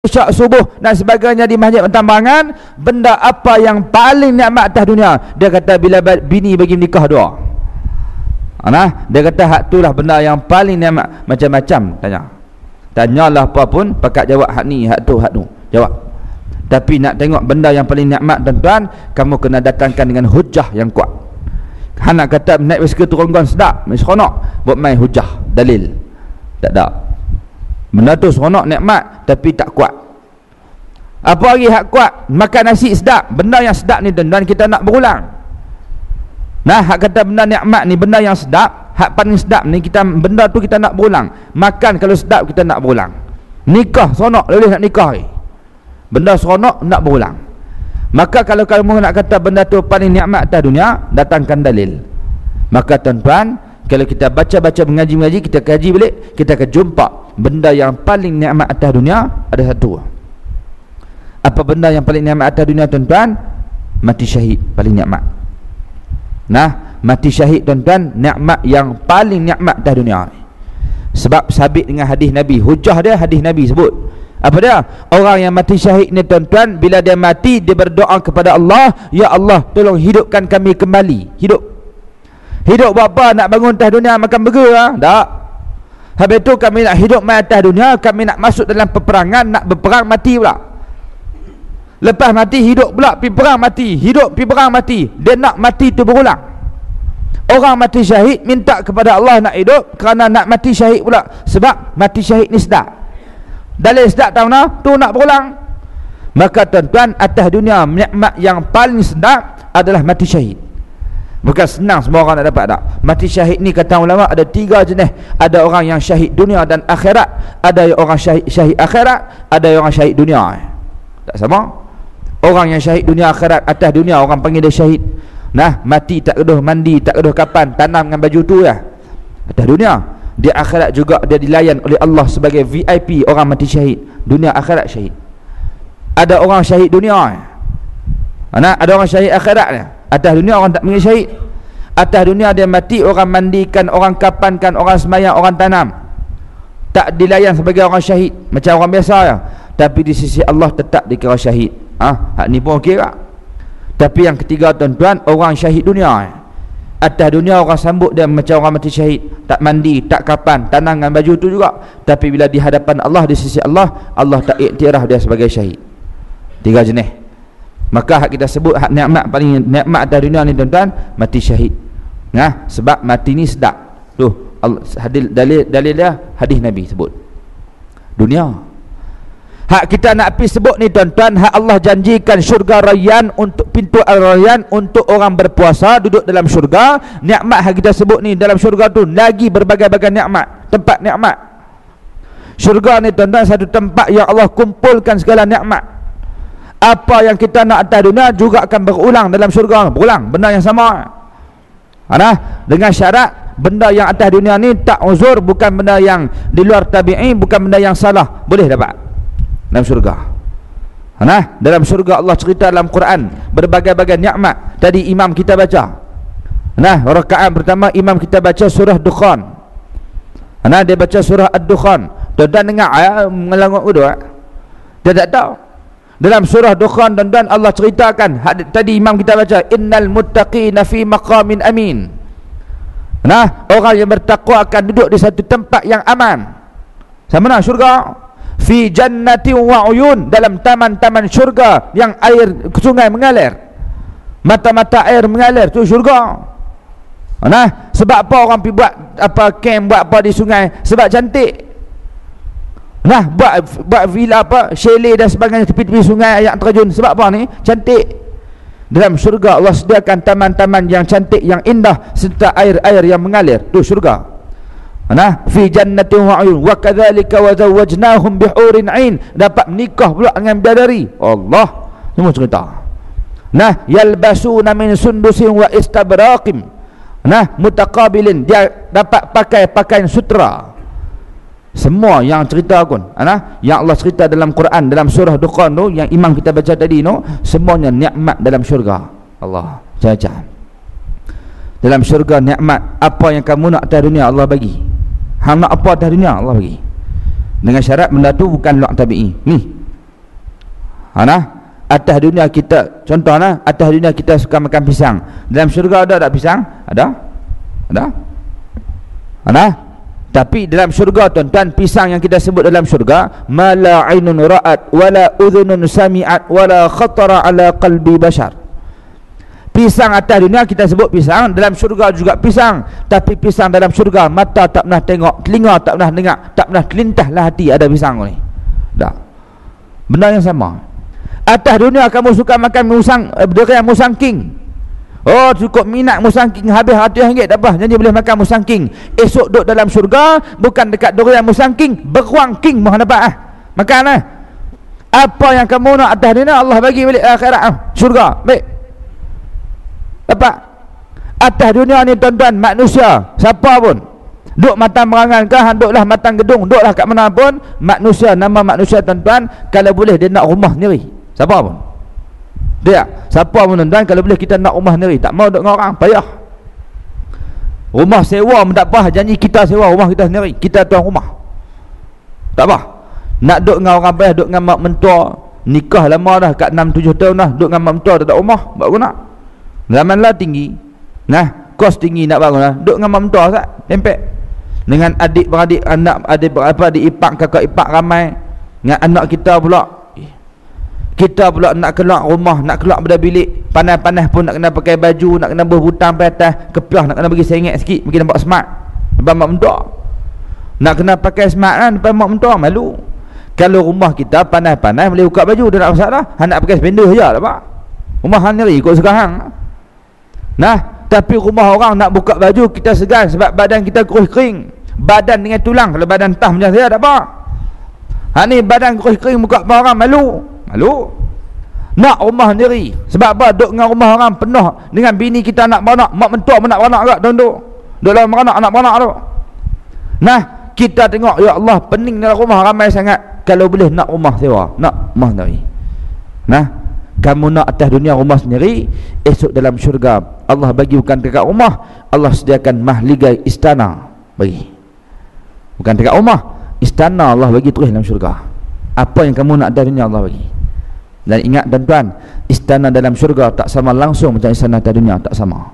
syak subuh dan sebagainya di masjid pertambangan, benda apa yang paling nikmat atas dunia? Dia kata bila bini bagi nikah doa. Dia kata hak tu lah benda yang paling nikmat. Macam-macam tanyalah apa pun pakat jawab hak ni, hak tu jawab. Tapi nak tengok benda yang paling nikmat tuan-tuan, kamu kena datangkan dengan hujah yang kuat. Nak kata naik basikal turun sedap, seronok, buat main hujah, dalil. Tak ada. Benda tu seronok, nikmat, tapi tak kuat. Apa lagi hak kuat? Makan nasi sedap. Benda yang sedap ni tuan-tuan kita nak berulang. Hak kata benda nikmat ni, benda yang sedap, hak paling sedap ni kita, benda tu kita nak berulang. Makan kalau sedap kita nak berulang. Nikah seronok, boleh nak nikah ni. Benda seronok nak berulang. Maka kalau kamu nak kata benda tu paling nikmat atas dunia, datangkan dalil. Maka tuan-tuan, kalau kita baca-baca mengaji-mengaji, kita kaji balik, kita akan jumpa benda yang paling nikmat atas dunia ada satu. Apa benda yang paling nikmat atas dunia tuan-tuan? Mati syahid paling nikmat. Mati syahid tuan-tuan, nikmat yang paling nikmat atas dunia ni. Sebab sabit dengan hadis Nabi. Hujah dia hadis Nabi sebut. Apa dia? Orang yang mati syahid ni tuan-tuan, bila dia mati, dia berdoa kepada Allah, ya Allah tolong hidupkan kami kembali. Hidup buat apa? Nak bangun atas dunia makan burger lah? Tak. Habis tu kami nak hidup mai atas dunia, kami nak masuk dalam peperangan, nak berperang mati pula. Lepas mati hidup pula, pergi perang mati, hidup pergi perang mati. Dia nak mati tu berulang. Orang mati syahid minta kepada Allah nak hidup kerana nak mati syahid pula. Sebab mati syahid ni sedap. Dalil sedap tahu nak? Tu nak berulang. Maka tuan-tuan, atas dunia nikmat yang paling sedap adalah mati syahid. Bukan senang semua orang nak dapat tak. Mati syahid ni kata ulama ada 3 jenis. Ada orang yang syahid dunia dan akhirat, ada orang syahid akhirat, ada orang syahid dunia. Tak sama. Orang yang syahid dunia akhirat, atas dunia orang panggil dia syahid. Mati tak keduh mandi, tak keduh kapan, tanam dengan baju tu ya. Atas dunia. Di akhirat juga dia dilayan oleh Allah sebagai VIP orang mati syahid. Dunia akhirat syahid. Ada orang syahid dunia. Ada orang syahid akhirat ni. Atas dunia orang tak panggil syahid. Atas dunia dia mati, orang mandikan, orang kapankan, orang semayang, orang tanam. Tak dilayan sebagai orang syahid macam orang biasa ya. Tapi di sisi Allah tetap dikira syahid. Hak ni pun okey tak? Tapi yang ketiga tuan-tuan, orang syahid dunia. Atas dunia orang sambut dia macam orang mati syahid, tak mandi, tak kapan, tanam dengan baju tu juga. Tapi bila di hadapan Allah, di sisi Allah, Allah tak iktiraf dia sebagai syahid. 3 jenis. Maka hak kita sebut hak nikmat paling nikmat atas dunia ni tuan-tuan, mati syahid. Sebab mati ni sedap. Tu dalil dia hadis Nabi sebut. Dunia. Hak kita nak pergi sebut ni tuan-tuan, hak Allah janjikan syurga Rayyan, untuk pintu Al-Rayyan untuk orang berpuasa duduk dalam syurga. Nikmat hak kita sebut ni dalam syurga tu lagi berbagai-bagai nikmat, tempat nikmat. Syurga ni tuan-tuan satu tempat yang Allah kumpulkan segala nikmat. Apa yang kita nak atas dunia juga akan berulang dalam syurga. Berulang benda yang sama. Dengan syarat benda yang atas dunia ni tak uzur, bukan benda yang di luar tabi'i, bukan benda yang salah, boleh dapat dalam syurga. Dalam syurga Allah cerita dalam Quran berbagai-bagai nikmat. Tadi imam kita baca. Rakaat pertama imam kita baca surah Dukhan. Dia baca surah Ad-Dukhan. Tuan-tuan dengar mengelanguk tu dia tak tahu. Dalam surah Dukhan tuan-tuan Allah ceritakan, tadi imam kita baca, innal muttaqina fi maqamin amin. Orang yang bertakwa akan duduk di satu tempat yang aman. Sama mana syurga? Fi jannati wa uyun, dalam taman-taman syurga yang air sungai mengalir, mata-mata air mengalir, tu syurga. Sebab apa orang pergi buat apa camp, buat apa di sungai? Sebab cantik. Buat villa apa, chalet dan sebagainya tepi-tepi sungai yang terjun. Sebab apa ni? Cantik. Dalam syurga Allah sediakan taman-taman yang cantik, yang indah, serta air-air yang mengalir. Tu syurga. Fi jannatin wa uyun wa kadzalika wa zawwajnahum bihurin 'ain, dapat menikah pula dengan bidadari. Allah semua cerita. Yalbasuna min sundusin wa istabraqim. Mutaqabilin, dia dapat pakai pakaian sutra. Semua yang cerita pun yang Allah cerita dalam Quran, dalam surah Dukhan tu yang imam kita baca tadi tu, semuanya nikmat dalam syurga. Allah caca. Dalam syurga nikmat, apa yang kamu nak atas dunia Allah bagi. Hang nak apa atas dunia Allah bagi. Dengan syarat benda tu bukan luar tabi'i. Ni Atas dunia kita, contohnya atas dunia kita suka makan pisang. Dalam syurga ada tak pisang? Ada. Tapi dalam syurga tuan-tuan, pisang yang kita sebut dalam syurga, mala ainun ra'at wala udhunun sami'at wala khatara ala qalbi bashar. Pisang atas dunia kita sebut pisang, dalam syurga juga pisang. Tapi pisang dalam syurga, mata tak pernah tengok, telinga tak pernah dengar, tak pernah terlintahlah hati ada pisang ni. Tak. Benda yang sama. Atas dunia kamu suka makan durian musang king. Oh, cukup minat musang king, habis RM100 tak apa, jadi boleh makan musang king. Esok duduk dalam syurga, bukan dekat durian musang king, beruang king mohon dapat makan Apa yang kamu nak atas dunia, Allah bagi balik akhirat syurga. Baik, dapat. Atas dunia ni tuan-tuan, manusia siapa pun duk matang merangan kah, duklah matang gedung, duklah kat mana pun, manusia, nama manusia tuan-tuan, kalau boleh dia nak rumah sendiri. Siapa pun dia, siapa pun tuan-tuan, kalau boleh kita nak rumah sendiri, tak mau duk dengan orang, payah. Rumah sewa pun tak apa, janji kita sewa rumah kita sendiri, kita tuan rumah, tak apa. Nak duk dengan orang payah, duk dengan mak mentua, nikah lama dah, kat 6-7 tahun dah, duk dengan mak mentua tak ada rumah, buat guna. Zaman lah tinggi, kos tinggi nak bangun lah, duk dengan mak mentua sat, tempek dengan adik-beradik, adik ipar, kakak ipar ramai, dengan anak kita pula nak keluar rumah, nak keluar pada bilik, panas-panas pun nak kena pakai baju, nak kena berhutang ke atas, kepiah nak kena bagi sengit sikit, mungkin nampak smart depan mak mentua. Nak kena pakai smart kan depan mak mentua, malu. Kalau rumah kita panas-panas boleh buka baju, dia tak masalah. Han nak pakai spender je tak apa. Rumah hang sendiri ikut suka hang. Tapi rumah orang nak buka baju kita segan sebab badan kita kering, badan dengan tulang. Kalau badan tah macam saya tak apa. Ni badan kering buka orang, malu. Nak rumah sendiri. Sebab apa? Duk dengan rumah orang penuh dengan bini kita nak beranak, mak mentua pun nak beranak agak duduk dalam beranak, anak beranak tu. Kita tengok, ya Allah, pening dalam rumah ramai sangat. Kalau boleh nak rumah sewa, nak rumah sendiri. Kamu nak atas dunia rumah sendiri, esok dalam syurga Allah bagi bukan dekat rumah, Allah sediakan mahligai istana bagi. Bukan dekat rumah, istana Allah bagi terus dalam syurga. Apa yang kamu nak atas dunia Allah bagi. Dan ingat tuan-tuan, istana dalam syurga tak sama langsung macam istana atas dunia, tak sama.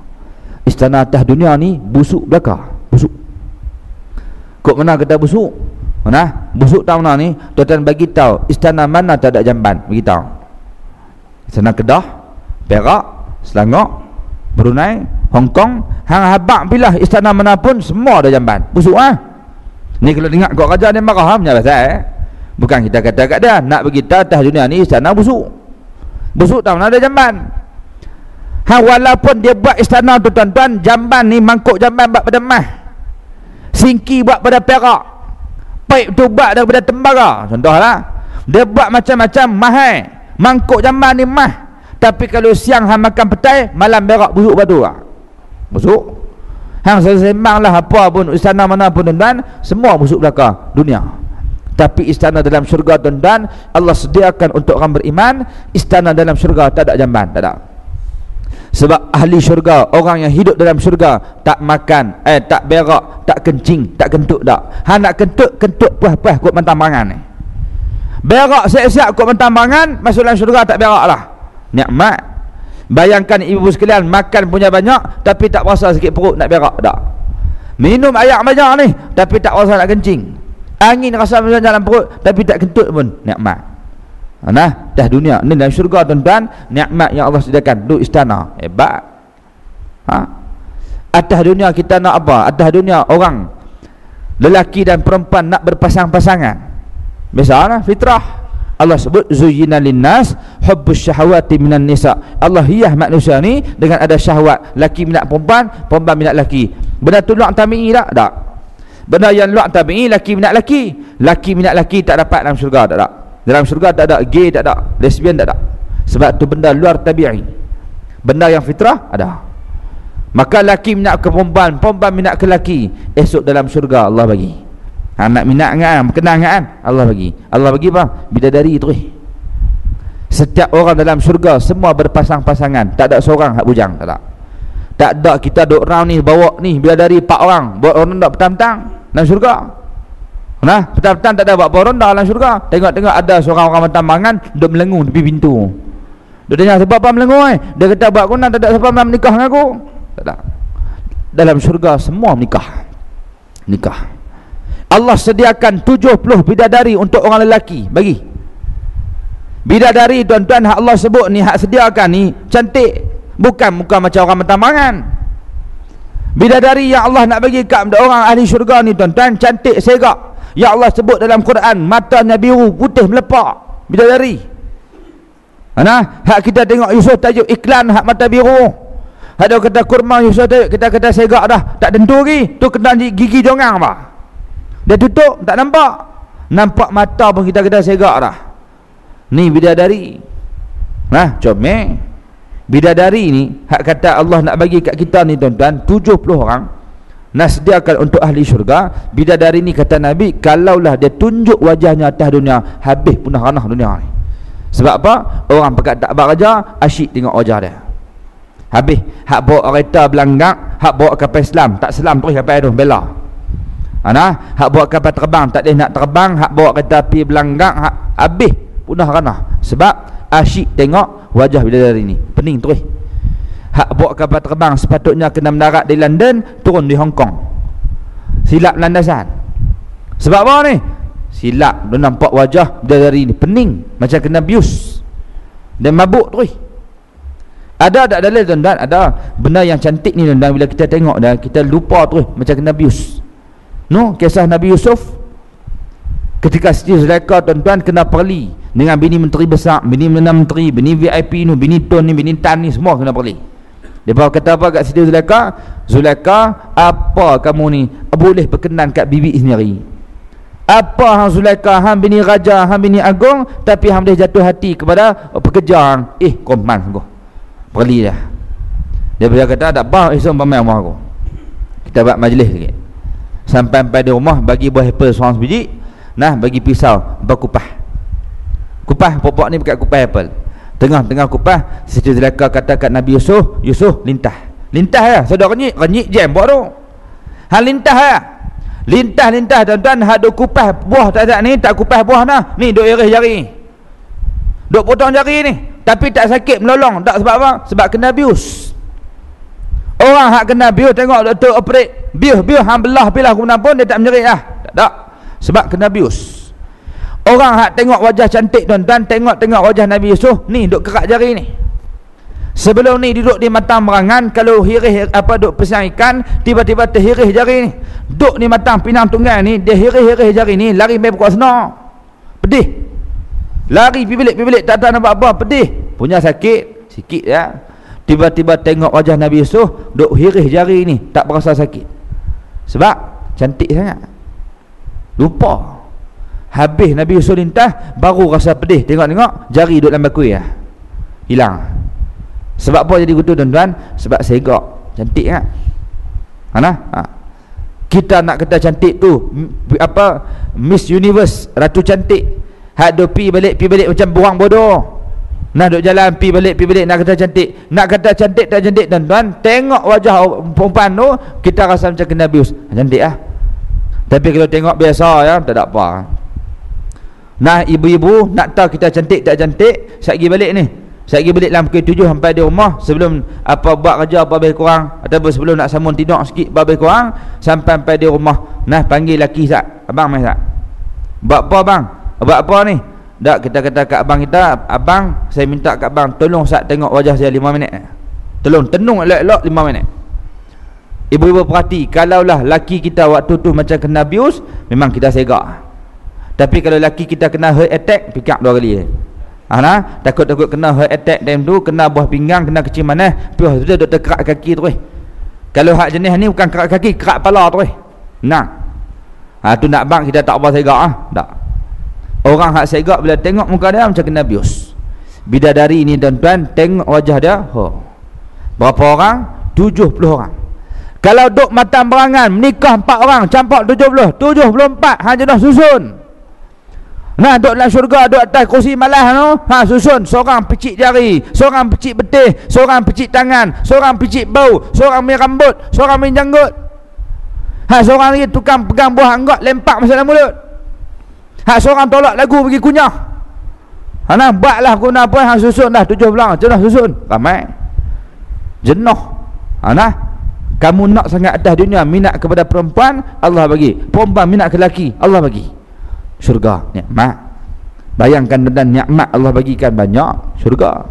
Istana atas dunia ni busuk belaka, busuk. Kok mana kata busuk? Busuk tahu mana ni? Tuan-tuan bagi tahu istana mana tak ada jamban, bagi tahu. Istana Kedah, Perak, Selangor, Brunei, Hong Kong, hang habaq pilah istana mana pun semua ada jamban. Busuk Ni kalau dengar kau raja dia marah punya pasal bukan kita kata kat dia, nak bagi tahu atas dunia ni istana busuk. Busuk tahu mana ada jamban. Walaupun dia buat istana tu tuan-tuan, jamban ni, mangkuk jamban buat pada emas, singki buat pada perak, paip tu buat daripada tembara, contohlah. Dia buat macam-macam mahal, mangkuk jamban ni emas. Tapi kalau siang hang makan petai, malam berak busuk batu busuk. Hang sembang lah apa pun, istana mana pun tuan-tuan, semua busuk belaka dunia. Tapi istana dalam syurga tuan-tuan, Allah sediakan untuk orang beriman. Istana dalam syurga tak ada jamban, tak ada. Sebab ahli syurga, orang yang hidup dalam syurga, tak makan, tak berak, tak kencing, tak kentut tak. Nak kentut puas-puas kot mentang mangan ni. Berak siap-siap kot mentang mangan, masuk dalam syurga tak berak lah. Nikmat. Bayangkan ibu sekalian, makan punya banyak tapi tak rasa sikit perut nak berak tak. Minum air banyak ni tapi tak rasa nak kencing. Angin rasa macam dalam perut tapi tak kentut pun, nikmat. Dah dunia ni dalam syurga tuan-tuan, nikmat yang Allah sediakan, duk istana hebat. Atas dunia kita nak apa? Atas dunia orang lelaki dan perempuan nak berpasang-pasangan, biasalah fitrah. Allah sebut zuyyina linnas hubbus syahawati minan nisa. Allah hiyah manusia ni dengan ada syahwat, laki minat perempuan, perempuan minat laki. Benda tu luak tabi'i tak? Tak. Benda yang luak tabi'i, laki minat laki, laki minat laki tak dapat dalam syurga, tak ada. Dalam syurga tak ada gay, tak ada lesbian, tak ada. Sebab tu benda luar tabi'i. Benda yang fitrah ada. Maka laki minat ke perempuan, perempuan minat ke laki, esok dalam syurga Allah bagi. Nak minat dengan berkenaan dengan Allah bagi. Allah bagi apa? Bidadari terus. Setiap orang dalam syurga semua berpasang-pasangan, tak ada seorang hak bujang, tak ada. Tak ada kita duk round ni bawa ni bidadari 4 orang, buat orang tak petang-petang dalam syurga. Nah, petang-petang tak ada buat apa ronda dalam syurga. Tengok-tengok ada seorang orang tambangan duduk melengung tepi pintu. Dia tanya, sebab apa melengung? Dia kata, buat aku tak ada siapa nak menikah dengan aku. Tak ada. Dalam syurga semua menikah. Nikah. Allah sediakan 70 bidadari untuk orang lelaki. Bagi bidadari, tuan-tuan, hak Allah sebut ni, hak sediakan ni cantik. Bukan macam orang tambangan. Bidadari yang Allah nak bagi kat orang ahli syurga ni, tuan-tuan, cantik serak. Ya Allah sebut dalam Quran, matanya biru putih melepak. Bidadari. Mana? Hak kita tengok Yusuf tajuk iklan hak mata biru. Ada kata kurma Yusuf tajuk, kita kata segak dah, tak tentu lagi. Tu kena gigi jongang apa? Dia tutup, tak nampak. Nampak mata pun kita kata segak dah. Ni bidadari. Nah, comel. Bidadari ni hak kata Allah nak bagi kat kita ni, tuan-tuan, 70 orang. Nak sediakan untuk ahli syurga. Bidadari ni kata Nabi, kalaulah dia tunjuk wajahnya atas dunia, habis punah ranah dunia ni. Sebab apa? Orang pekat tak beraja, asyik tengok wajah dia. Habis hak bawa kereta belanggak, hak bawa kapal Islam, tak selam terus kapal tu bela. Ana, hak bawa kapal terbang tak boleh nak terbang, hak bawa kereta api belanggak, hak habis punah ranah. Sebab asyik tengok wajah bidadari ni. Pening terus. Hak bawa kapal terbang sepatutnya kena mendarat di London, turun di Hong Kong. Silap landasan. Sebab apa ni? Silap. Dia nampak wajah bidadari ni pening, macam kena bius. Dia mabuk terus. Ada tak dalil, tuan-tuan? Ada. Benda yang cantik ni, tuan-tuan, bila kita tengok dah, kita lupa terus, macam kena bius. No, kisah Nabi Yusuf ketika Siti Zulaikha, tuan-tuan, kena perli dengan bini menteri besar, bini Perdana Menteri, bini VIP ni, bini Tun ni, bini Tan ni, semua kena perli. Dia kata apa kat Siti Zulaikha? Zulaikha, apa kamu ni boleh berkenan kat bibi sendiri? Apa hang Zulaikha, hang bini raja, hang bini agung, tapi hang boleh jatuh hati kepada pekerja hang? Koman sungguh. Perli dah. Dia kata tak apa, esok pamai rumah aku. Kita buat majlis sikit. Sampai di rumah, bagi buah apple seorang sebiji. Nah, bagi pisau, berkupah. Kupah, popok ni pakai kupah apple. Tengah-tengah kupah, Siti Zulaikha kata kat Nabi Yusuf, Yusuf lintah. Lintah ya, saudara renyik jam buat tu. Hang lintah ya. Lintah, tuan-tuan, hak duk kupah buah tak ada ni, tak kupah buah dah. Ni duk iris jari. Duk potong jari ni. Tapi tak sakit menolong. Tak sebab apa? Sebab kena bius. Orang hak kena bius, tengok doktor operate, bius hang belah kemudian pun dia tak menjerit lah. Tak. Sebab kena bius. Orang hak tengok wajah cantik, tuan-tuan, tengok wajah Nabi Yusuf ni duk kerak jari ni. Sebelum ni duduk di matang merangan, kalau hirih duk pesang ikan, tiba-tiba terhirih jari ni. Duk di matang pinang tunggal ni, dia hirih jari ni, lari main pokok senar. Pedih. Lari pibilik tak tahu nampak apa, pedih. Punya sakit sikit ya. Tiba-tiba tengok wajah Nabi Yusuf duk hirih jari ni, tak berasa sakit. Sebab cantik sangat. Lupa. Habis Nabi Yusuf lintah, baru rasa pedih. Tengok jari duduk dalam bakui lah. Hilang. Sebab apa jadi gitu, tuan-tuan? Sebab segak. Cantik kan? Kita nak kata cantik tu Miss Universe, Ratu Cantik. Hak duk pi balik macam buang bodoh. Nah duk jalan pi balik nak kata cantik. Nak kata cantik tak cantik, tuan-tuan, tengok wajah perempuan tu, kita rasa macam kena bius. Cantik lah. Tapi kalau tengok biasa ya, tak ada apa. Nah, ibu-ibu nak tahu kita cantik tak cantik, saya pergi balik ni. Saya pergi balik dalam pukul 7 sampai di rumah, sebelum buat kerja apa lebih kurang, ataupun sebelum nak sambung tidur sikit lebih kurang, sampai di rumah. Nah, panggil laki sat. Abang mai sat. Buat apa bang? Buat apa ni? Tak, kita kata kat abang kita, abang, saya minta kat abang tolong sat tengok wajah saya 5 minit. Tolong tenung elok-elok 5 minit. Ibu-ibu perhati, kalaulah laki kita waktu tu macam kena abuse, memang kita segak. Tapi kalau laki kita kena heart attack, pikak 2 kali. Takut-takut kena heart attack time tu, kena buah pinggang, kena kecil mana, terus duk kerak kaki terus. Kalau hak jenis ni bukan kerak kaki, kerak kepala terus. Nah. Tu nak bang kita tak apa segak tak. Orang hak segak bila tengok muka dia macam kena abuse. Bidadari ni, tuan-tuan, tengok wajah dia, berapa orang? 70 orang. Kalau duk matang berangan, menikah 4 orang, campak 70, 74 hanya dah susun. Nah, duk dalam syurga, duk atas kursi malas tu, susun, seorang picit jari, seorang picit betih, seorang picit tangan, seorang picit bau, seorang main rambut, seorang main janggut. Seorang lagi tukang pegang buah anggot, lempak masuk dalam mulut. Hak seorang tolak lagu pergi kunyah. Hana buatlah guna apa hang susun dah 7 bulan, jenuh susun. Ramai. Jenuh. Hana kamu nak sangat atas dunia, minat kepada perempuan, Allah bagi. Perempuan minat ke lelaki, Allah bagi. Syurga, nikmat. Bayangkan dan nikmat Allah bagikan banyak, syurga.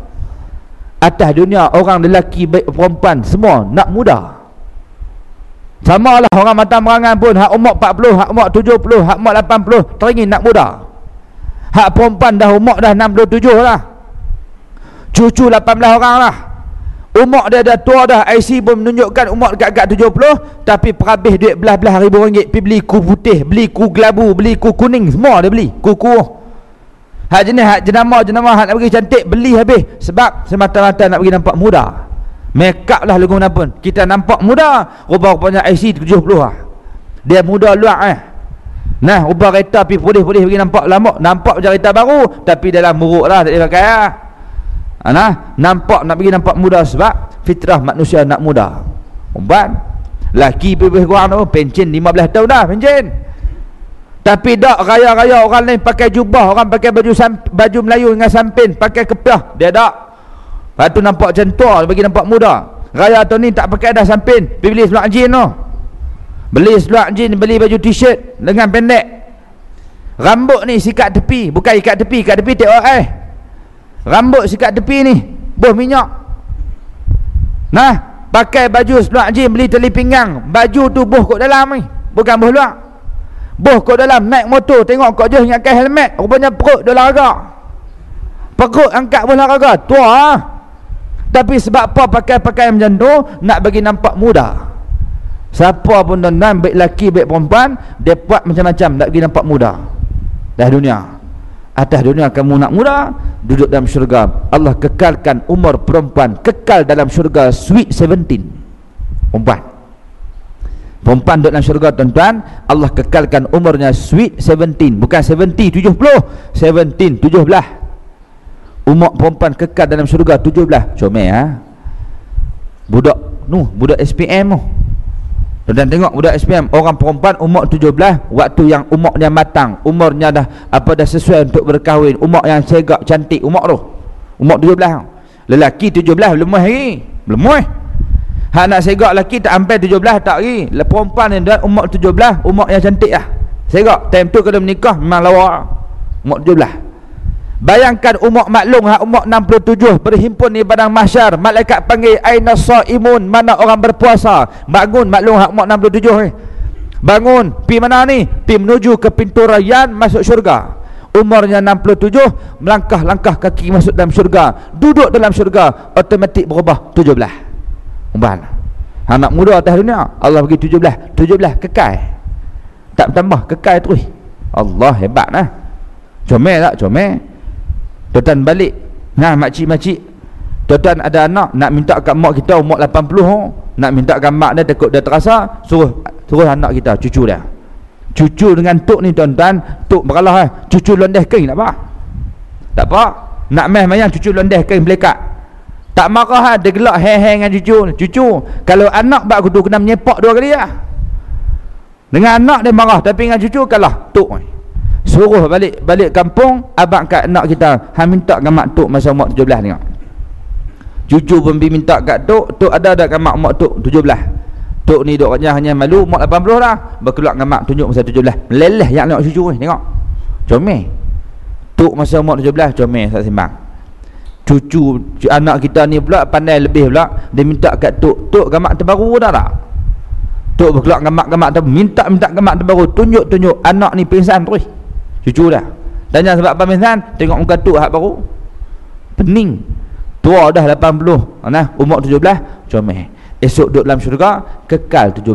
Atas dunia orang lelaki baik perempuan semua nak muda. Sama lah orang mata merangan pun, hak umur 40, hak umur 70, hak umur 80 teringin nak muda. Hak perempuan dah umur dah 67 lah, cucu 18 orang lah, umur dia dah tua dah. IC pun menunjukkan umur dekat-dekat 70, tapi perhabis duit belah-belah ribu ringgit pergi beli ku putih, beli ku gelabu, beli ku kuning, semua dia beli kuku. Hak jenis hak jenama hak nak bagi cantik beli habis, sebab semata-mata nak bagi nampak muda. Make up lah lagu mana pun kita nampak muda, rupa-rupanya IC 70 lah, dia muda luar Nah, ubah kereta pergi pulih-pulih bagi nampak lama, nampak macam kereta baru, tapi dalam muruk lah, tak boleh pakai lah. Nah, nampak nak bagi nampak muda, sebab fitrah manusia nak muda. Umpan laki lebih kurang tu pencen 15 tahun dah pencen. Tapi tak raya-raya orang lain pakai jubah, orang pakai baju Melayu dengan sampin, pakai kepiah, dia tak. Lepas tu nampak macam tua bagi nampak muda. Raya tahun ni tak pakai dah sampin, pergi beli seluar jin tu. Beli seluar jin, beli baju t-shirt lengan pendek. Rambut ni sikat tepi, bukan ikat tepi tengok rambut sikat tepi ni buh minyak. Nah, pakai baju seluar jin, beli tali pinggang, baju tu buh kat dalam ni, bukan buh luar. Buh kat dalam, naik motor tengok kat je ingatkan helmet, rupanya perut dia olahraga. Perut angkat bola olahraga, tua lah. Tapi sebab apa pakai pakaian macam tu? Nak bagi nampak muda. Siapa pun tuan-tuan, baik lelaki baik perempuan, dia buat macam-macam nak bagi nampak muda. Dah dunia, atas dunia kamu nak muda, duduk dalam syurga. Allah kekalkan umur perempuan, kekal dalam syurga sweet 17. Perempuan duduk dalam syurga tuan-tuan, Allah kekalkan umurnya sweet 17, bukan 70 70, 17 17. Umur perempuan kekal dalam syurga 17. Comel budak SPM tu. Dan tengok budak SPM, orang perempuan umur 17, waktu yang umurnya matang, umurnya dah sesuai untuk berkahwin, umur yang segak cantik, umur tu umur 17. Lelaki 17 belum lagi, belum. Hak nak segak lelaki tak sampai 17 tak lagi. Perempuan ni dan umur 17, umur yang cantik lah, segak. Time tu kalau menikah memang lawa, umur 17. Bayangkan umat maklum hak umat 67 berhimpun di padang mahsyar, malaikat panggil aina shaimun, mana orang berpuasa. Bangun maklum hak umat 67 ni. Bangun, pi mana ni? Pi menuju ke pintu rayyan masuk syurga. Umurnya 67, melangkah-langkah kaki masuk dalam syurga. Duduk dalam syurga, automatik berubah 17. Umpan. Anak muda atas dunia, Allah bagi 17 kekal. Tak bertambah, kekal terus. Allah hebat nah. Comel tak? Comel. Tuan balik, nah makcik-makcik, tuan ada anak nak minta kat mak kita umur 80, nak minta kat mak dia takut dia terasa, suruh anak kita, cucu dia. Cucu dengan tok ni tuan-tuan, tok beralah cucu londes kering tak apa. Tak apa. Nak meh mayang cucu londes kering belekat. Tak marah dia gelak he-he dengan cucu. Kalau anak bak kudu kena menyepak 2 kali lah. Dengan anak dia marah, tapi dengan cucu kalah tok ni. Suruh balik kampung, abang kat anak kita, hang minta kat mak tok masa umur 17 tengok. Cucu pun pergi minta kat tok ada kat mak umur tok 17. Tok ni duk hanya malu umur 80 dah, berkeluar dengan mak tunjuk masa 17. Meleleh yang tengok cucu ni, tengok. Comel. Tok masa umur 17 comel tak sembang. Cucu anak kita ni pula pandai lebih pula, dia minta kat tok kat terbaru dah tak? Tok berkeluar dengan mak minta kat mak terbaru, tunjuk anak ni pingsan terus. Cucu dah. Tanya sebab apa pingsan? Tengok muka tok hak baru. Pening. Tua dah 80, nah, umur 17, comel. Esok duduk dalam syurga kekal 17.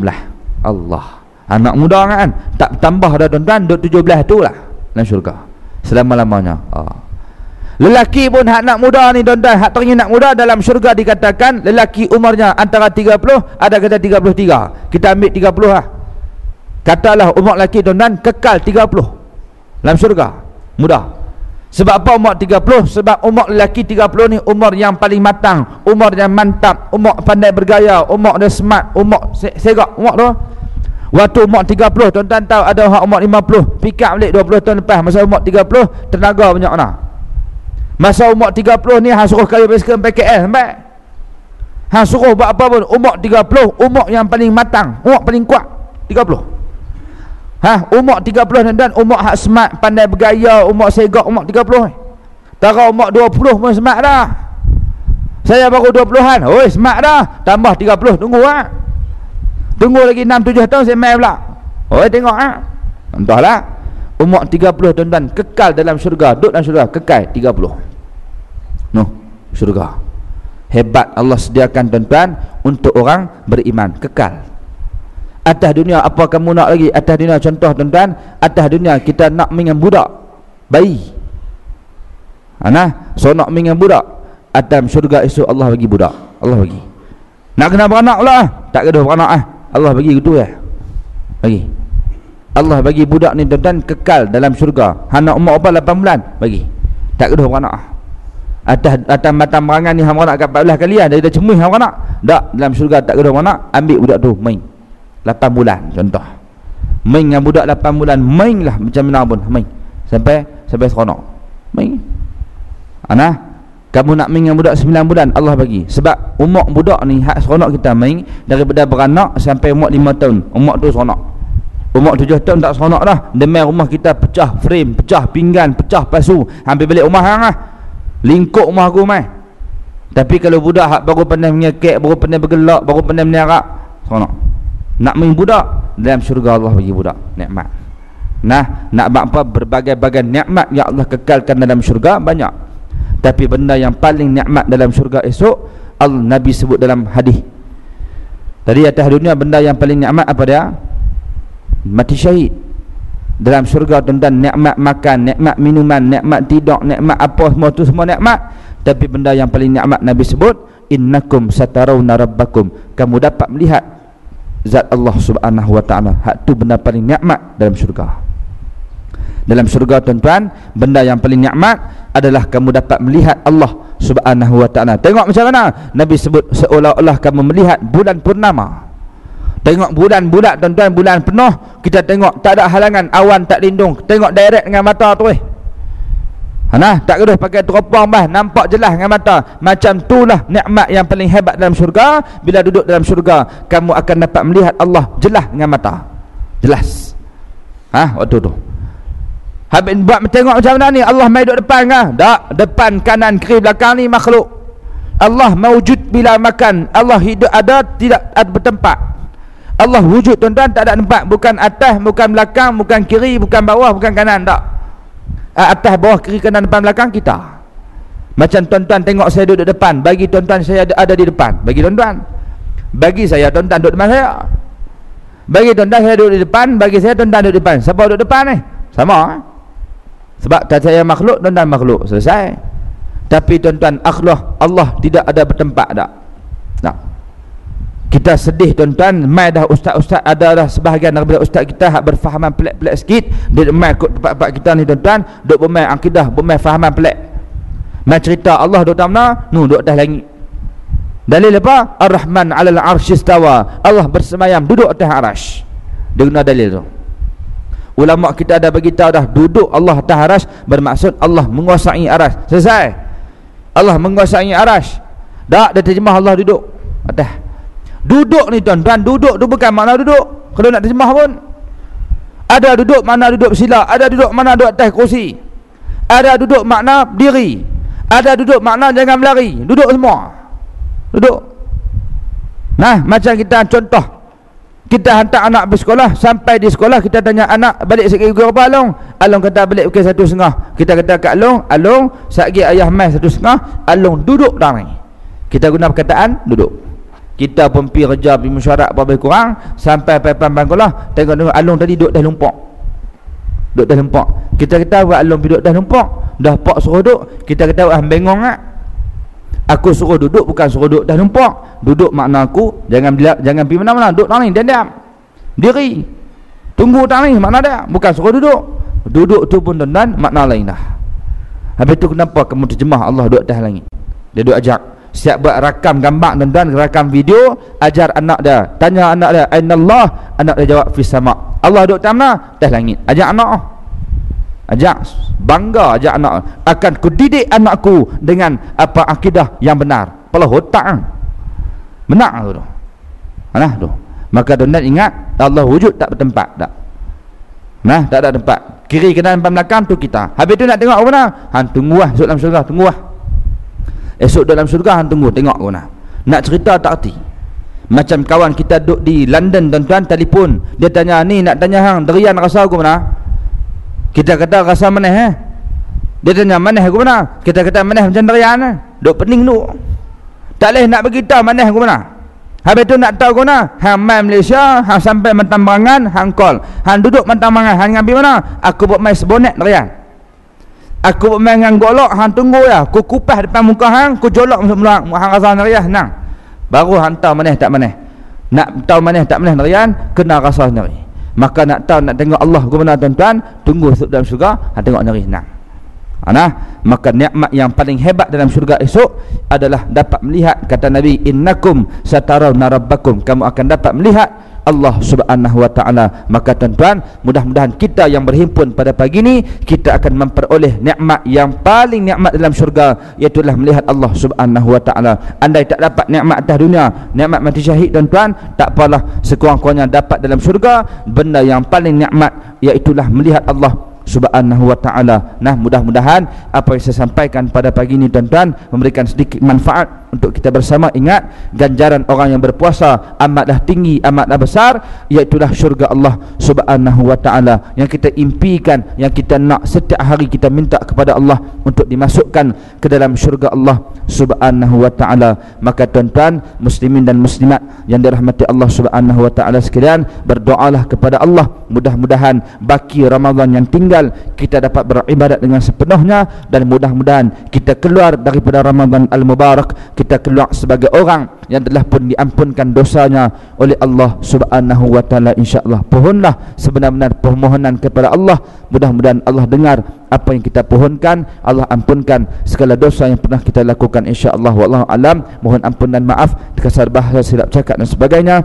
Allah. Anak muda kan? Tak tambah dah tuan-tuan, duduk 17 tu lah dalam syurga selama-lamanya. Lelaki pun hak nak muda ni tuan-tuan, hak teringin nak muda dalam syurga dikatakan lelaki umurnya antara 30, ada kata 33. Kita ambil 30 lah. Katalah umur lelaki tuan-tuan kekal 30 dalam syurga, muda. Sebab apa umur 30? Sebab umur lelaki 30 ni umur yang paling matang, umur yang mantap, umur pandai bergaya, umur dia smart, umur segak umur tu. Waktu umur 30, tuan-tuan tahu ada orang umur 50 pick up balik 20 tahun lepas. Masa umur 30 tenaga banyak mana. Masa umur 30 ni hang suruh kali basikal PKS sampai. Hang suruh buat apa pun umur 30, umur yang paling matang, umur paling kuat 30. Umur 30 dan umur hak smart, pandai bergaya, umur segak umur 30 ni. Tara umur 20 pun smart dah. Saya baru 20-an, oi smart dah. Tambah 30, tunggu Tunggu lagi 6-7 tahun saya main pula. Oi tengok entahlah. Umur 30 tuan-tuan kekal dalam syurga, duduk dalam syurga kekal 30. Syurga. Hebat Allah sediakan tuan-tuan untuk orang beriman, kekal. Atas dunia apa kamu nak lagi? Atas dunia contoh tuan-tuan, atas dunia kita nak dengan budak bayi. So nak dengan budak. Atas syurga esok Allah bagi budak. Allah bagi. Nak kena beranak pula tak kena beranak Allah bagi gitu ya. Bagi. Allah bagi budak ni tuan-tuan kekal dalam syurga. Nak umur apa 8 bulan bagi. Tak kena beranak. Atas mata merangan ni hang beranak kat 14 kali dari dah cemuih hang beranak. Tak, dalam syurga tak kena beranak, ambil budak tu main. 8 bulan contoh. Main dengan budak 8 bulan, main lah macam mana pun main. Sampai seronok. Main. Kamu nak main dengan budak 9 bulan Allah bagi. Sebab umur budak ni hak seronok kita main daripada beranak sampai umur 5 tahun. Umur tu seronok. Umur 7 tahun tak seronok dah. Demi rumah kita pecah frame, pecah pinggan, pecah pasu. Hampir balik rumah hang lingkup rumah aku mai. Tapi kalau budak hak baru pandai mengekek, baru pandai bergelak, baru pandai meniarap, seronok. Nak main budak dalam syurga Allah bagi budak nikmat. Nak apa berbagai-bagai nikmat yang Allah kekalkan dalam syurga banyak. Tapi benda yang paling nikmat dalam syurga esok Nabi sebut dalam hadis. Tadi atas dunia benda yang paling nikmat apa dia? Mati syahid. Dalam syurga tuan-tuan nikmat makan, nikmat minuman, nikmat tidur, nikmat apa semua nikmat. Tapi benda yang paling nikmat Nabi sebut, innakum satarawna rabbakum. Kamu dapat melihat zat Allah Subhanahu wa taala. Hak tu benda paling nikmat dalam syurga. Dalam syurga tuan-tuan, benda yang paling nikmat adalah kamu dapat melihat Allah Subhanahu wa taala. Tengok macam mana? Nabi sebut seolah-olah kamu melihat bulan purnama. Tengok bulan bulat tuan-tuan, bulan penuh, kita tengok tak ada halangan, awan tak lindung, tengok direct dengan mata tu tak kena pakai teropong nampak jelas dengan mata. Macam itulah nikmat yang paling hebat dalam syurga. Bila duduk dalam syurga, kamu akan dapat melihat Allah jelas dengan mata. Jelas. Waktu tu habis buat tengok macam mana ni? Allah mai duduk depan tak? Depan, kanan, kiri, belakang ni makhluk. Allah mawujud bila makan. Allah hidup ada, tidak ada bertempat. Allah wujud tuan-tuan, tak ada tempat. Bukan atas, bukan belakang, bukan kiri, bukan bawah, bukan kanan, tak. Atas, bawah, kiri, kanan, depan, belakang kita. Macam tuan-tuan tengok saya duduk depan, bagi tuan-tuan saya ada di depan. Bagi tuan-tuan, bagi saya tuan-tuan duduk depan saya. Bagi tuan-tuan saya duduk di depan, bagi saya tuan-tuan duduk di depan. Siapa duduk depan ni? Sama. Sebab saya makhluk, tuan-tuan makhluk. Selesai. Tapi tuan-tuan Allah tidak ada bertempat tak. Kita sedih tuan-tuan, mai dah ustaz-ustaz, ada dah sebahagian daripada ustaz kita hak berfahaman pelik-pelik sikit, dia mai ikut tempat-tempat kita ni tuan-tuan, duk bermain akidah, bermain fahaman pelik. Mai cerita Allah duduk mana? Duduk atas langit. Dalil apa? Ar-Rahman 'alal 'arsy istawa. Allah bersemayam duduk atas arasy. Dia guna dalil tu. Ulama kita ada bagi tahu dah, duduk Allah atas arasy bermaksud Allah menguasai arasy. Selesai. Allah menguasai arasy. Tak ada terjemah Allah duduk atas. Duduk ni tuan-tuan, duduk tu bukan makna duduk. Kalau nak terjemah pun, ada duduk makna duduk bersila, ada duduk makna duduk atas kursi, ada duduk makna berdiri, ada duduk makna jangan berlari. Duduk semua. Duduk. Macam kita contoh, kita hantar anak pergi sekolah, sampai di sekolah kita tanya anak balik sekali berapa Along? Along kata balik pukul 1.30. Kita kata kat Along sekali ayah mai 1.30. Along duduk dah ni. Kita guna perkataan duduk. Kita pun pergi kerja, pergi mesyuarat apa lebih kurang, sampai papan bangkolah, tengok Along tadi duduk dah lumpak. Duduk dah lumpak. Kita kata buat Along pergi duduk dah lumpak, dah pak suruh duduk. Kita kata bengong aku suruh duduk, bukan suruh duduk dah lumpak. Duduk makna aku jangan pergi mana-mana, duduk dah ni, diam. Diri. Tunggu dah ni, makna dia, bukan suruh duduk. Duduk tu pun tuan-tuan makna lain dah. Habis tu kenapa kamu terjemah Allah duduk atas langit? Dia duduk ajak. siap buat rakam gambar tuan-tuan, rakam video, ajar anak dia, tanya anak dia ainallah, anak dia jawab fis sama', Allah duduk di mana? Atas langit. Ajak anak, ajak bangga, ajak anak, akan kudidik anakku dengan apa akidah yang benar. Kepala otak benar tu. Nah tu. Maka tuan-tuan ingat, Allah wujud tak bertempat tak. Nah, tak ada tempat. Kiri kanan depan belakang tu kita. Habis tu nak tengok apa nak? Hang tunggu lah esok dalam syurga, tunggu lah. Esok dalam syurga hang tunggu tengok apa nak. Nak cerita tak erti. Macam kawan kita duduk di London tuan-tuan, telefon, dia tanya ni, nak tanya hang derian rasa aku mana? Kita kata rasa maneh Dia tanya maneh aku mana? Kita kata maneh macam derian duk pening tu. Tak boleh nak beritahu maneh aku mana. Habis tu nak tahu guna, hang mai Malaysia, hang sampai Mentambangan, hang call. Hang duduk Mentambangan, hang ambil mana? Aku buat mai sebonet derian. Aku buat mai dengan golok, hang tunggu ya. Ku kupas depan muka hang, ku jolok masuk mulut hang rasa derian nang. Baru hang tahu maneh tak maneh. Nak tahu maneh tak maneh derian, kena rasa sendiri. Maka nak tahu, nak tengok Allah ke mana tuan-tuan, tunggu esok dalam syurga, hang tengok sendiri nang. Maka nikmat yang paling hebat dalam syurga esok adalah dapat melihat, kata Nabi, innakum satarawna rabbakum, kamu akan dapat melihat Allah Subhanahu wa taala. Maka tuan-tuan, mudah-mudahan kita yang berhimpun pada pagi ini, kita akan memperoleh nikmat yang paling nikmat dalam syurga, iaitu melihat Allah Subhanahu wa taala. Andai tak dapat nikmat atas dunia, nikmat mati syahid tuan-tuan, tak apalah, sekurang-kurangnya dapat dalam syurga benda yang paling nikmat, iaitu melihat Allah Subhanahu wa ta'ala. Nah, mudah-mudahan apa yang saya sampaikan pada pagi ini tuan-tuan memberikan sedikit manfaat untuk kita bersama. Ingat, ganjaran orang yang berpuasa amatlah tinggi, amatlah besar, iaitulah syurga Allah Subhanahu wa ta'ala yang kita impikan, yang kita nak setiap hari kita minta kepada Allah untuk dimasukkan ke dalam syurga Allah Subhanahu wa ta'ala. Maka tuan-tuan muslimin dan muslimat yang dirahmati Allah Subhanahu wa ta'ala sekalian, berdoalah kepada Allah, mudah-mudahan baki Ramadan yang tinggal kita dapat beribadat dengan sepenuhnya, dan mudah-mudahan kita keluar daripada Ramadan al-Mubarak, kita keluar sebagai orang yang telah pun diampunkan dosanya oleh Allah Subhanahu wa ta'ala, insya-Allah. Pohonlah sebenar-benar permohonan kepada Allah, mudah-mudahan Allah dengar apa yang kita pohonkan, Allah ampunkan segala dosa yang pernah kita lakukan, insya-Allah. Wallahu alam, mohon ampun dan maaf terkasar bahasa, silap cakap dan sebagainya.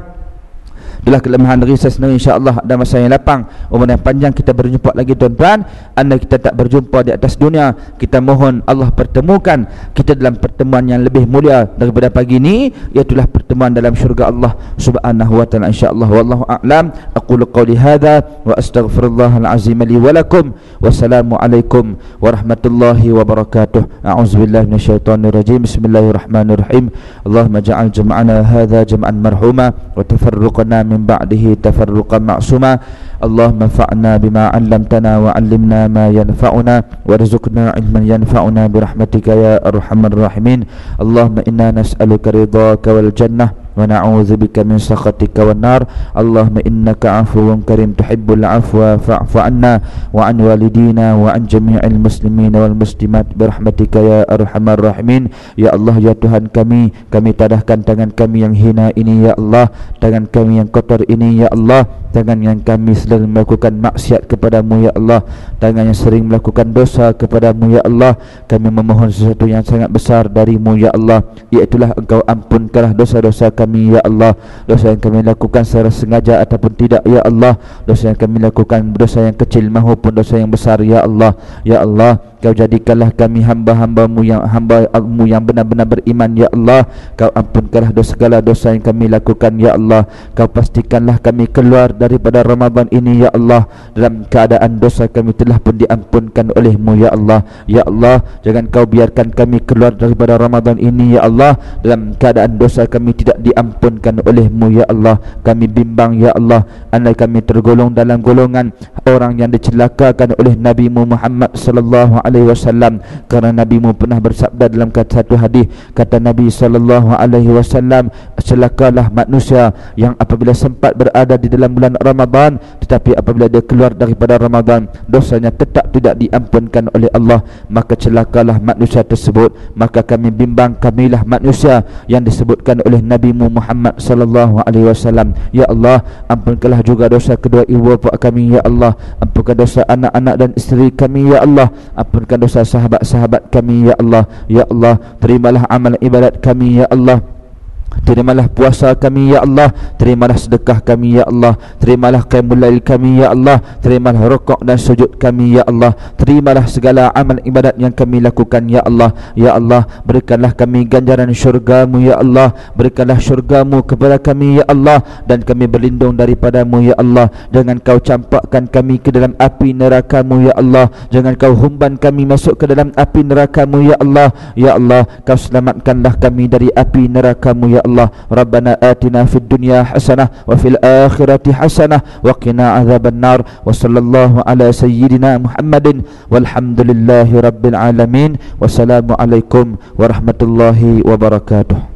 Itulah kelemahan diri saya sendiri, insya-Allah. Ada masa yang lapang, umur yang panjang, kita berjumpa lagi tuan-tuan. Andai kita tak berjumpa di atas dunia, kita mohon Allah pertemukan kita dalam pertemuan yang lebih mulia daripada pagi ini, iaitu pertemuan dalam syurga Allah Subhanahu wa ta'ala, insya-Allah. Wallahu a'lam. Aqulu qawli hadza wa astaghfirullahal azim li wa lakum. Wassalamu alaikum warahmatullahi wabarakatuh. A'udzubillahi minasyaitonir rajim. Bismillahirrahmanirrahim. Allahumma ja'al jam'ana hadza jam'an marhuma wa tafarruqana min ba'dihi tafarruqan ma'suma. Allahumma fa'na bima 'allamtana wa 'allimna ma yanfa'una warzuqna 'ilman yanfa'una birahmatika ya arhamar rahimin. Allahumma inna nas'aluka ridhaka wal jannah wa na'udzubika min sakhatika wan nar. Allahumma innaka 'afuwun karim tuhibbul 'afwa fa'fu 'anna wa 'an walidina wa 'an jami'il muslimin wal muslimat birahmatika ya arhamar rahimin. Ya Allah, ya Tuhan kami tadahkan tangan kami yang hina ini ya Allah, tangan kami yang kotor ini ya Allah, tangan yang kami sering melakukan maksiat kepadamu ya Allah, tangan yang sering melakukan dosa kepadamu ya Allah. Kami memohon sesuatu yang sangat besar darimu ya Allah, iaitulah Engkau ampunkanlah dosa-dosa kami ya Allah, dosa yang kami lakukan secara sengaja ataupun tidak ya Allah, dosa yang kami lakukan, dosa yang kecil maupun dosa yang besar ya Allah. Ya Allah, Kau jadikanlah kami hamba-hambamu yang benar-benar beriman ya Allah. Kau ampunkanlah segala dosa yang kami lakukan ya Allah. Kau pastikanlah kami keluar daripada Ramadan ini ya Allah dalam keadaan dosa kami telah pun diampunkan olehmu ya Allah. Ya Allah, jangan Kau biarkan kami keluar daripada Ramadan ini ya Allah dalam keadaan dosa kami tidak diampunkan olehmu ya Allah. Kami bimbang ya Allah, andai kami tergolong dalam golongan orang yang dicelakakan oleh Nabi Muhammad sallallahu alaihi wasallam, kerana Nabi-Mu pernah bersabda dalam satu hadis, kata Nabi sallallahu alaihi wasallam, celakalah manusia yang apabila sempat berada di dalam bulan bulan Ramadan, tetapi apabila dia keluar daripada Ramadan dosanya tetap tidak diampunkan oleh Allah, maka celakalah manusia tersebut. Maka kami bimbang, kamilah manusia yang disebutkan oleh Nabi Muhammad sallallahu alaihi wasallam. Ya Allah, ampunkanlah juga dosa kedua ibu bapa kami ya Allah, ampunkan dosa anak-anak dan isteri kami ya Allah, ampunkan dosa sahabat-sahabat kami ya Allah. Ya Allah, terimalah amal ibadat kami ya Allah, terimalah puasa kami ya Allah, terimalah sedekah kami ya Allah, terimalah qiyamul lail kami ya Allah, terimalah rukuk dan sujud kami ya Allah, terimalah segala amal ibadat yang kami lakukan ya Allah. Ya Allah, berikanlah kami ganjaran syurga-Mu ya Allah, berikanlah syurga-Mu kepada kami ya Allah, dan kami berlindung daripadamu ya Allah. Jangan Kau campakkan kami ke dalam api neraka-Mu ya Allah, jangan Kau humban kami masuk ke dalam api neraka-Mu ya Allah. Ya Allah, Kau selamatkanlah kami dari api neraka-Mu ya Allah. Rabbana atina fid dunya hasanah wa fil akhirati hasanah wa qina adzaban nar. Wa sallallahu ala sayyidina Muhammadin walhamdulillahi rabbil alamin. Wassalamu alaikum warahmatullahi wabarakatuh.